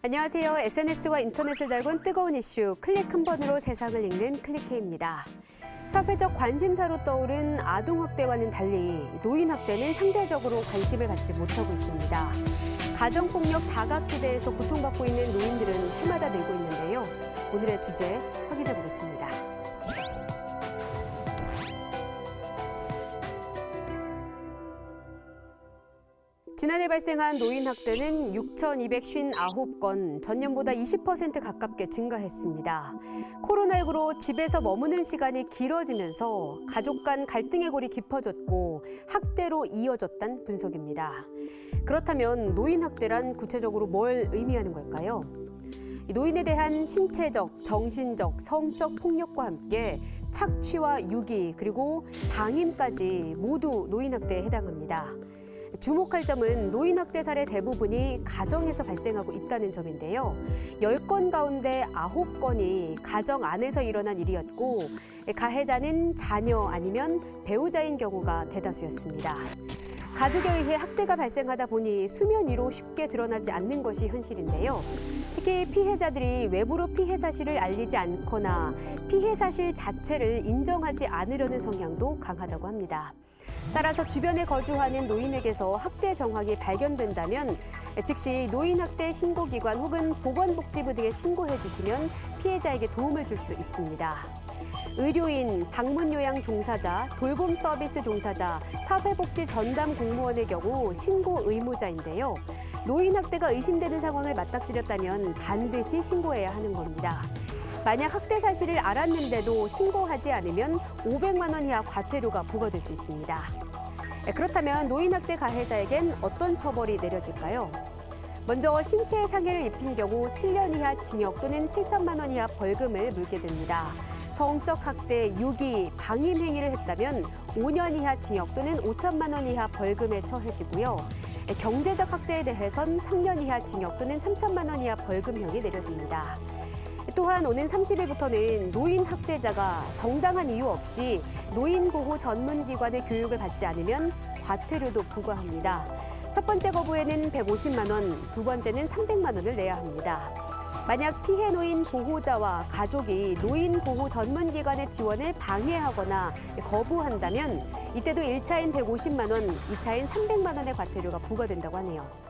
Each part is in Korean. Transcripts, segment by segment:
안녕하세요. SNS와 인터넷을 달군 뜨거운 이슈 클릭 한 번으로 세상을 읽는 클릭해입니다. 사회적 관심사로 떠오른 아동학대와는 달리 노인학대는 상대적으로 관심을 갖지 못하고 있습니다. 가정폭력 사각지대에서 고통받고 있는 노인들은 해마다 늘고 있는데요. 오늘의 주제 확인해 보겠습니다. 지난해 발생한 노인 학대는 6,259건, 전년보다 20% 가깝게 증가했습니다. 코로나19로 집에서 머무는 시간이 길어지면서 가족 간 갈등의 골이 깊어졌고 학대로 이어졌다는 분석입니다. 그렇다면 노인 학대란 구체적으로 뭘 의미하는 걸까요? 노인에 대한 신체적, 정신적, 성적 폭력과 함께 착취와 유기, 그리고 방임까지 모두 노인 학대에 해당합니다. 주목할 점은 노인 학대 사례 대부분이 가정에서 발생하고 있다는 점인데요. 10건 가운데 9건이 가정 안에서 일어난 일이었고 가해자는 자녀 아니면 배우자인 경우가 대다수였습니다. 가족에 의해 학대가 발생하다 보니 수면 위로 쉽게 드러나지 않는 것이 현실인데요. 특히 피해자들이 외부로 피해 사실을 알리지 않거나 피해 사실 자체를 인정하지 않으려는 성향도 강하다고 합니다. 따라서 주변에 거주하는 노인에게서 학대 정황이 발견된다면 즉시 노인학대 신고기관 혹은 보건복지부 등에 신고해 주시면 피해자에게 도움을 줄 수 있습니다. 의료인, 방문요양 종사자, 돌봄 서비스 종사자, 사회복지 전담 공무원의 경우 신고 의무자인데요. 노인학대가 의심되는 상황을 맞닥뜨렸다면 반드시 신고해야 하는 겁니다. 만약 학대 사실을 알았는데도 신고하지 않으면 500만 원 이하 과태료가 부과될 수 있습니다. 그렇다면 노인학대 가해자에겐 어떤 처벌이 내려질까요? 먼저 신체 상해를 입힌 경우 7년 이하 징역 또는 7천만 원 이하 벌금을 물게 됩니다. 성적 학대, 유기, 방임 행위를 했다면 5년 이하 징역 또는 5천만 원 이하 벌금에 처해지고요. 경제적 학대에 대해선 3년 이하 징역 또는 3천만 원 이하 벌금형이 내려집니다. 또한 오는 30일부터는 노인 학대자가 정당한 이유 없이 노인 보호 전문기관의 교육을 받지 않으면 과태료도 부과합니다. 첫 번째 거부에는 150만 원, 두 번째는 300만 원을 내야 합니다. 만약 피해 노인 보호자와 가족이 노인 보호 전문기관의 지원을 방해하거나 거부한다면 이때도 1차인 150만 원, 2차인 300만 원의 과태료가 부과된다고 하네요.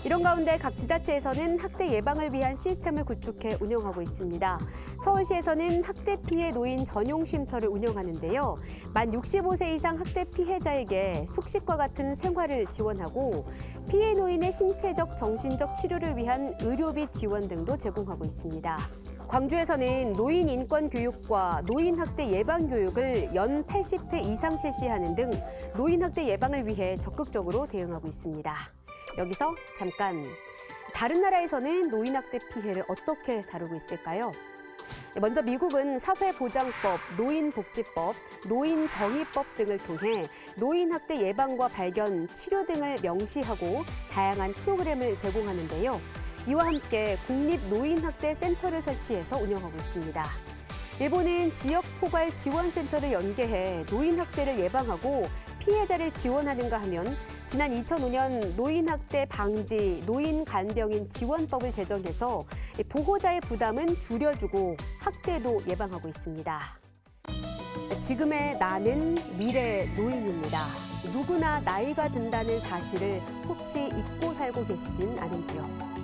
이런 가운데 각 지자체에서는 학대 예방을 위한 시스템을 구축해 운영하고 있습니다. 서울시에서는 학대 피해 노인 전용 쉼터를 운영하는데요. 만 65세 이상 학대 피해자에게 숙식과 같은 생활을 지원하고 피해 노인의 신체적, 정신적 치료를 위한 의료비 지원 등도 제공하고 있습니다. 광주에서는 노인 인권 교육과 노인 학대 예방 교육을 연 80회 이상 실시하는 등 노인 학대 예방을 위해 적극적으로 대응하고 있습니다. 여기서 잠깐, 다른 나라에서는 노인학대 피해를 어떻게 다루고 있을까요? 먼저 미국은 사회보장법, 노인복지법, 노인정의법 등을 통해 노인학대 예방과 발견, 치료 등을 명시하고 다양한 프로그램을 제공하는데요. 이와 함께 국립노인학대센터를 설치해서 운영하고 있습니다. 일본은 지역포괄 지원센터를 연계해 노인학대를 예방하고 피해자를 지원하는가 하면 지난 2005년 노인학대 방지, 노인간병인 지원법을 제정해서 보호자의 부담은 줄여주고 학대도 예방하고 있습니다. 지금의 나는 미래의 노인입니다. 누구나 나이가 든다는 사실을 혹시 잊고 살고 계시진 않은지요?